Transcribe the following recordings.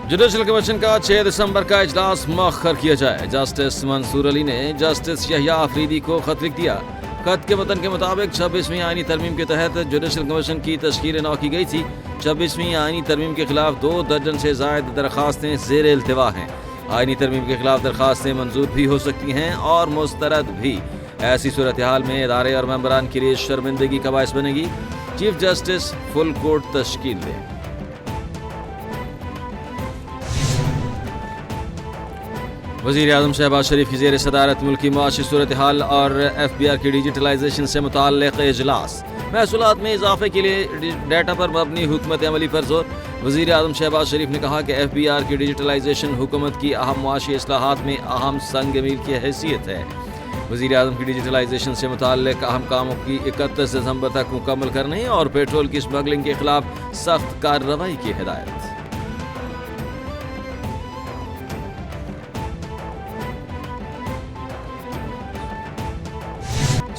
Judicial commission का 6 दिसंबर का इजलास मौखर किया जाए। जस्टिस मंसूर अली ने जस्टिस यहिया आफरीदी को खत लिख दिया। खत के वतन के मुताबिक 26वीं आईनी तरमीम के तहत जुडिशल कमीशन की तश्कील नौ की गई थी। 26वीं आईनी तरमीम के खिलाफ 2 दर्जन से जायद दरखास्तें ज़ेर इल्तिवा हैं। आईनी तरमीम के खिलाफ दरखास्तें मंजूर भी हो सकती हैं और मुस्तरद भी। ऐसी सूरत हाल में इदारे और मेंबरान के लिए शर्मिंदगी का बायस बनेगी। चीफ जस्टिस फुल कोर्ट तश्कील दे। वज़ीर आज़म शहबाज शरीफ की ज़ेर सदारत मुल्की मुआशी सूरत हाल और FBR की डिजिटलाइजेशन से मुताल्लिक़ इजलास। महसूलात में इजाफे के लिए डाटा पर मबनी हुकूमत अमली पर जोर। वज़ीर आज़म शहबाज शरीफ ने कहा कि FBR की डिजिटलाइजेशन हुकूमत की अहम मुआशी इस्लाहात में अहम संग मील की हैसियत है। वज़ीर आज़म की डिजिटलाइजेशन से मुताल्लिक़ अहम कामों की 31 दिसंबर तक मुकम्मल करने और पेट्रोल की स्मगलिंग के खिलाफ सख्त कार्रवाई की हिदायत।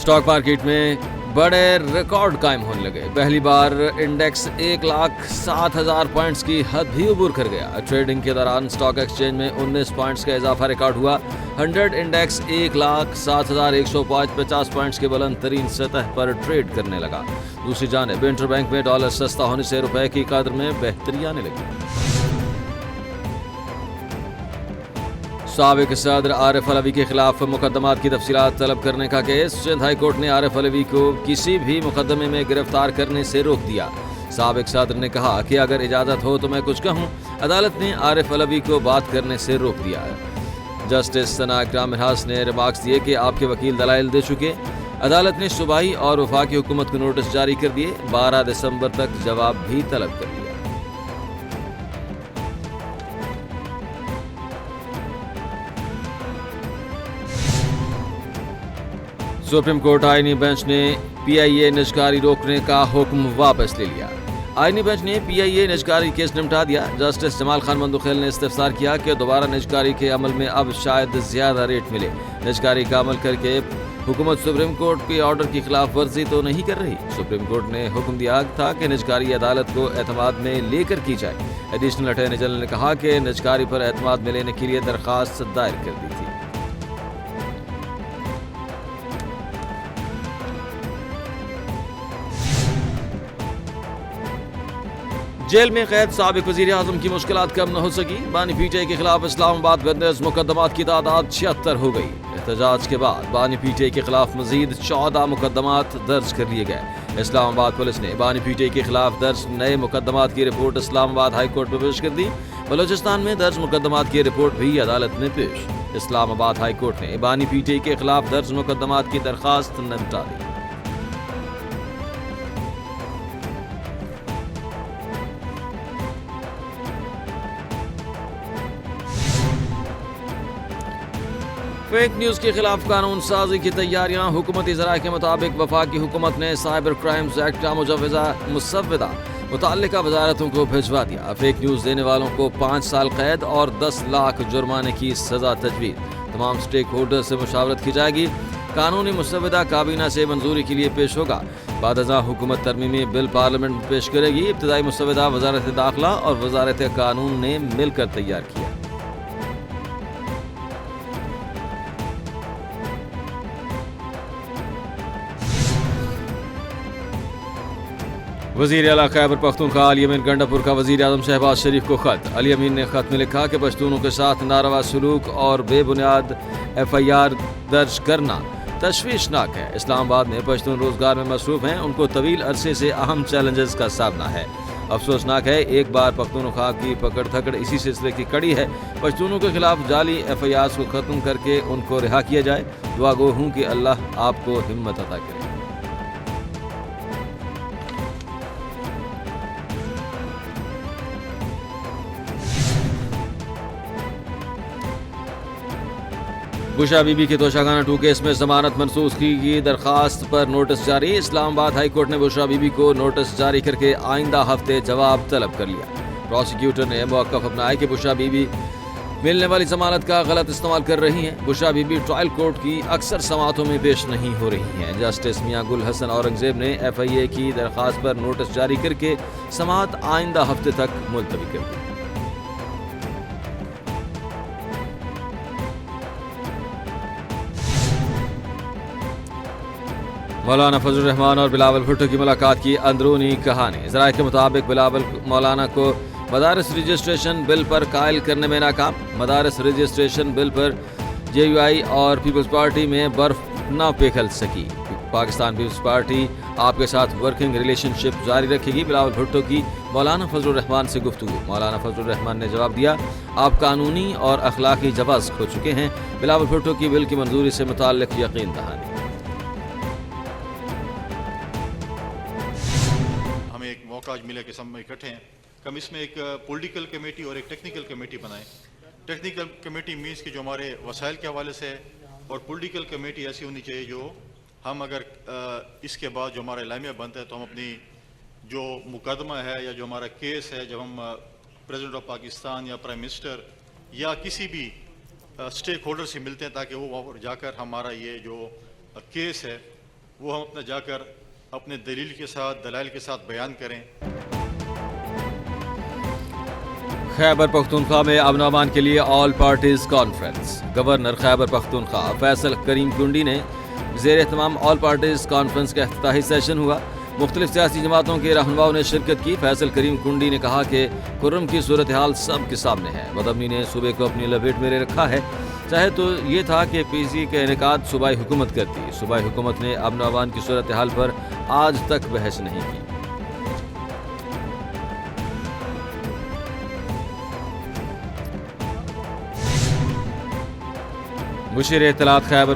स्टॉक मार्केट में बड़े रिकॉर्ड कायम होने लगे। पहली बार इंडेक्स 1,07,000 पॉइंट्स की हद भी उबूर कर गया। ट्रेडिंग के दौरान स्टॉक एक्सचेंज में 19 पॉइंट्स का इजाफा रिकॉर्ड हुआ। 100 इंडेक्स 1,07,150 पॉइंट्स के बुलंद तरीन सतह पर ट्रेड करने लगा। दूसरी जानिब इंटरबैंक में डॉलर सस्ता होने से रुपए की कदर में बेहतरी आने लगी। साबिक सदर आरिफ अलवी के खिलाफ मुकदमात की तफसीलात तलब करने का केस। सिंध हाई कोर्ट ने आरिफ अलवी को किसी भी मुकदमे में गिरफ्तार करने से रोक दिया। साबिक सदर ने कहा कि अगर इजाज़त हो तो मैं कुछ कहूँ। अदालत ने आरिफ अलवी को बात करने से रोक दिया। जस्टिस सना इकराम मिन्हास ने रिमार्क्स दिए कि आपके वकील दलाइल दे चुके। अदालत ने सूबाई और वफाकी हुकूमत को नोटिस जारी कर दिए। 12 दिसंबर तक जवाब भी तलब कर लिया। सुप्रीम कोर्ट आईनी बेंच ने PIA निजकारी रोकने का हुक्म वापस ले लिया। आईनी बेंच ने PIA निजकारी केस निपटा दिया। जस्टिस जमाल खान मंदुखेल ने इस्तिफसार किया कि दोबारा निजकारी के अमल में अब शायद ज्यादा रेट मिले। निजकारी का अमल करके हुकूमत सुप्रीम कोर्ट के ऑर्डर की खिलाफ वर्जी तो नहीं कर रही। सुप्रीम कोर्ट ने हुक्म दिया था कि निजकारी अदालत को एतमाद में लेकर की जाए। एडिशनल अटॉर्नी जनरल ने कहा कि निजकारी पर एतमाद में लेने के लिए दरखास्त दायर कर दी थी। जेल में कैद साबिक वज़ीर आज़म की मुश्किलात कम न हो सकी। बानी PTI के खिलाफ इस्लामाबाद में दर्ज मुकदमात की तादाद 76 हो गई। एहतजाज के बाद बानी PTI के खिलाफ मजीद 14 मुकदमात दर्ज कर लिए गए। इस्लामाबाद पुलिस ने बानी PTI के खिलाफ दर्ज नए मुकदमात की रिपोर्ट इस्लामाबाद हाई कोर्ट में पेश कर दी। बलोचिस्तान में दर्ज मुकदमात की रिपोर्ट भी अदालत में पेश। इस्लामाबाद हाई कोर्ट ने बानी PTI के खिलाफ दर्ज मुकदमात की दरखास्त निपटा दी। फेक न्यूज के खिलाफ कानून साजी की तैयारियां। हुकूमती ज़राए के मुताबिक वफाकी हुकूमत ने साइबर क्राइम्स एक्ट का मुसव्वदा मुतल्लिका वजारतों को भिजवा दिया। फेक न्यूज देने वालों को 5 साल कैद और 10 लाख जुर्माने की सजा तजवीज़। तमाम स्टेक होल्डर से मुशावरत की जाएगी। कानूनी मुसव्वदा काबीना से मंजूरी के लिए पेश होगा। बाद हुकूमत तरमीमी बिल पार्लियामेंट में पेश करेगी। इब्तदाई मुसव्वदा वजारत दाखिला और वजारत कानून ने मिलकर तैयार किया। वज़ीर आला खैबर पख्तूनख्वा अली अमीन गंडापुर का वज़ीर आज़म शहबाज शरीफ को खत। अली अमीन ने खत में लिखा कि पश्तूनों के साथ नारवा सलूक और बेबुनियाद FIR दर्ज करना तशवीशनाक है। इस्लामाबाद में पश्तून रोजगार में मसरूफ हैं। उनको तवील अरसे से अहम चैलेंजेस का सामना है। अफसोसनाक है एक बार पख्तूनख्वा की पकड़ थकड़ इसी सिलसिले की कड़ी है। पश्तूनों के खिलाफ जाली FIRs को ख़त्म करके उनको रिहा किया जाए। दुआ गो हूँ कि अल्लाह आपको हिम्मत अता करे। बुशा बीबी के तोशाखाना 2 केस में जमानत मनसूख की दरखास्त पर नोटिस जारी। इस्लामाबाद हाई कोर्ट ने बुशा बीबी को नोटिस जारी करके आइंदा हफ्ते जवाब तलब कर लिया। प्रोसिक्यूटर ने मौक़िफ़ अपनाया कि बुशा बीबी मिलने वाली जमानत का गलत इस्तेमाल कर रही हैं। बुशरा बीबी ट्रायल कोर्ट की अक्सर समातों में पेश नहीं हो रही हैं। जस्टिस मियां गुल हसन औरंगजेब ने FIA की दरख्वास्त पर नोटिस जारी करके समात आइंदा हफ्ते तक मुलतवी कर दी। مولانا فضل الرحمان اور بلاول بھٹو کی ملاقات کی اندرونی کہانی۔ ذرائع کے مطابق بلاول مولانا کو مدارس رجسٹریشن بل پر قائل کرنے میں ناکام۔ مدارس registration bill per J you آئی اور پیپلز پارٹی میں برف نہ پگھل سکی۔ پاکستان پیپلز پارٹی آپ کے ساتھ ورکنگ ریلیشن شپ جاری رکھے گی۔ بلاول بھٹو کی مولانا فضل الرحمان سے گفتگو۔ مولانا فضل الرحمان نے جواب دیا، آپ قانونی اور اخلاقی جواز کھو چکے ہیں۔ بلاول بھٹو کی بل کی منظوری سے متعلق یقین دہانی۔ ہمیں ایک موقع آج ملا کہ سب میں اکٹھے ہیں کہ ہم اس میں ایک پولیٹیکل کمیٹی اور ایک ٹیکنیکل کمیٹی بنائیں۔ ٹیکنیکل کمیٹی مینس کہ جو ہمارے وسائل کے حوالے سے ہے، اور پولیٹیکل کمیٹی ایسی ہونی چاہیے جو ہم اگر اس کے بعد جو ہمارا اعلامیہ بنتا ہے تو ہم اپنی جو مقدمہ ہے یا جو ہمارا کیس ہے، جب ہم پریزیڈنٹ آف پاکستان یا پرائم منسٹر یا کسی بھی اسٹیک ہولڈر سے ملتے ہیں، تاکہ وہ وہاں پر جا کر ہمارا یہ جو کیس ہے وہ ہم اپنا جا کر اپنے دلیل کے ساتھ دلائل کے ساتھ بیان کریں۔ خیبر پختونخوا میں امن و امان کے لیے all parties conference. Governor Khyber Pakhtunkhwa Faisal کریم کنڈی نے زیر اہتمام آل پارٹیز کانفرنس کا افتتاحی سیشن ہوا۔ مختلف سیاسی جماعتوں کے رہنماؤں نے شرکت کی۔ فیصل کریم کنڈی نے کہا کہ کرم کی صورتحال سب کے سامنے ہے۔ بدامنی نے صوبے کو اپنی لپیٹ میں رکھا ہے۔ چاہے تو یہ تھا کہ پی سی کا انعقاد صوبائی حکومت کرتی۔ صوبائی حکومت نے امن و امان کی صورتحال پر آج تک بحث نہیں کی۔ مشیر اطلاعات خیبر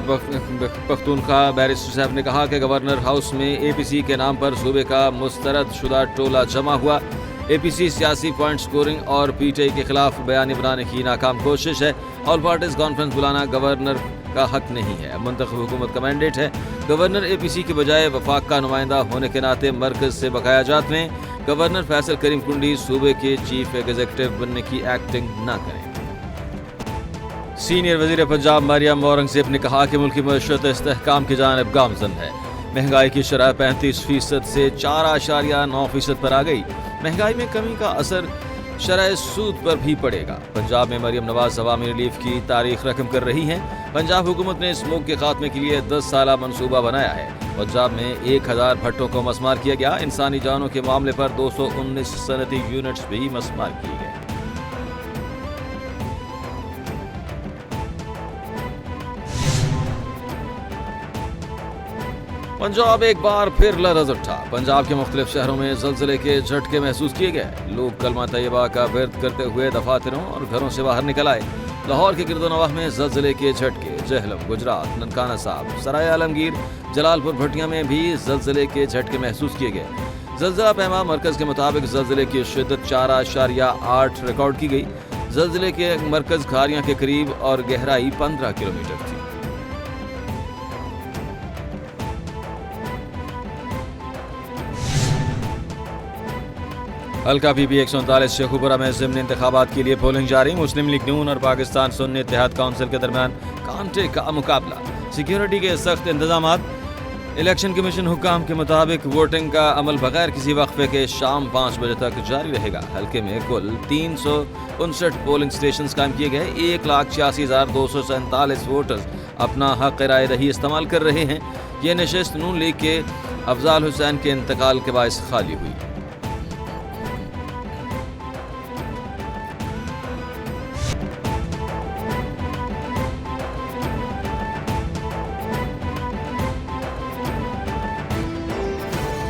پختونخوا بیرسٹر صاحب نے کہا کہ گورنر ہاؤس میں اے پی سی کے نام پر صوبے کا مسترد شدہ ٹولہ جمع ہوا۔ اے پی سی سیاسی پوائنٹ سکورنگ اور پی ٹی آئی کے خلاف بیان بنانے کی ناکام کوشش ہے۔ آل پارٹیز کانفرنس بلانا گورنر کا حق نہیں ہے، منتخب حکومت کا مینڈیٹ ہے۔ گورنر اے پی سی کے بجائے وفاق کا نمائندہ ہونے کے ناطے مرکز سے بقایا جات میں گورنر فیصل کریم کنڈی صوبے کے چیف ایگزیکٹو بننے کی ایکٹنگ نہ کریں۔ سینئر وزیر پنجاب مریم اورنگزیب نے کہا کہ ملکی معیشت استحکام کی جانب گامزن ہے۔ مہنگائی کی شرح 35% سے 4.9% پر آ گئی۔ مہنگائی میں کمی کا اثر شرح سود پر بھی پڑے گا۔ پنجاب میں مریم نواز عوامی ریلیف کی تاریخ رقم کر رہی ہیں۔ پنجاب حکومت نے اسموگ کے خاتمے کے لیے 10 سالہ منصوبہ بنایا ہے۔ پنجاب میں 1000 بھٹوں کو مسمار کیا گیا۔ انسانی جانوں کے معاملے پر 219 صنعتی یونٹس بھی مسمار کیے گئے۔ پنجاب ایک بار پھر لرز اٹھا۔ پنجاب کے مختلف شہروں میں زلزلے کے جھٹکے محسوس کیے گئے۔ لوگ کلمہ طیبہ کا ورد کرتے ہوئے دفاتروں اور گھروں سے باہر نکل آئے۔ لاہور کے گرد و نواح میں زلزلے کے جھٹکے، جہلم، گجرات، ننکانہ صاحب، سرائے عالمگیر، جلال پور بھٹیاں میں بھی زلزلے کے جھٹکے محسوس کیے گئے۔ زلزلہ پیما مرکز کے مطابق زلزلے کی شدت 4.8 ریکارڈ کی گئی۔ زلزلے کے مرکز کھاریاں کے قریب اور گہرائی 15 کلومیٹر تھی۔ حلقہ پی پی 139 شیخوپورہ میں ضمنی انتخابات کے لیے پولنگ جاری۔ مسلم لیگ نون اور پاکستان سنی اتحاد کونسل کے درمیان کانٹے کا مقابلہ۔ سیکیورٹی کے سخت انتظامات۔ الیکشن کمیشن حکام کے مطابق ووٹنگ کا عمل بغیر کسی وقفے کے شام 5 بجے تک جاری رہے گا۔ حلقے میں کل 359 پولنگ سٹیشنز قائم کیے گئے۔ 1,86,247 ووٹرز اپنا حق رائے دہی استعمال کر رہے ہیں۔ یہ نشست نون لیگ کے افضال حسین کے انتقال کے باعث خالی ہوئی۔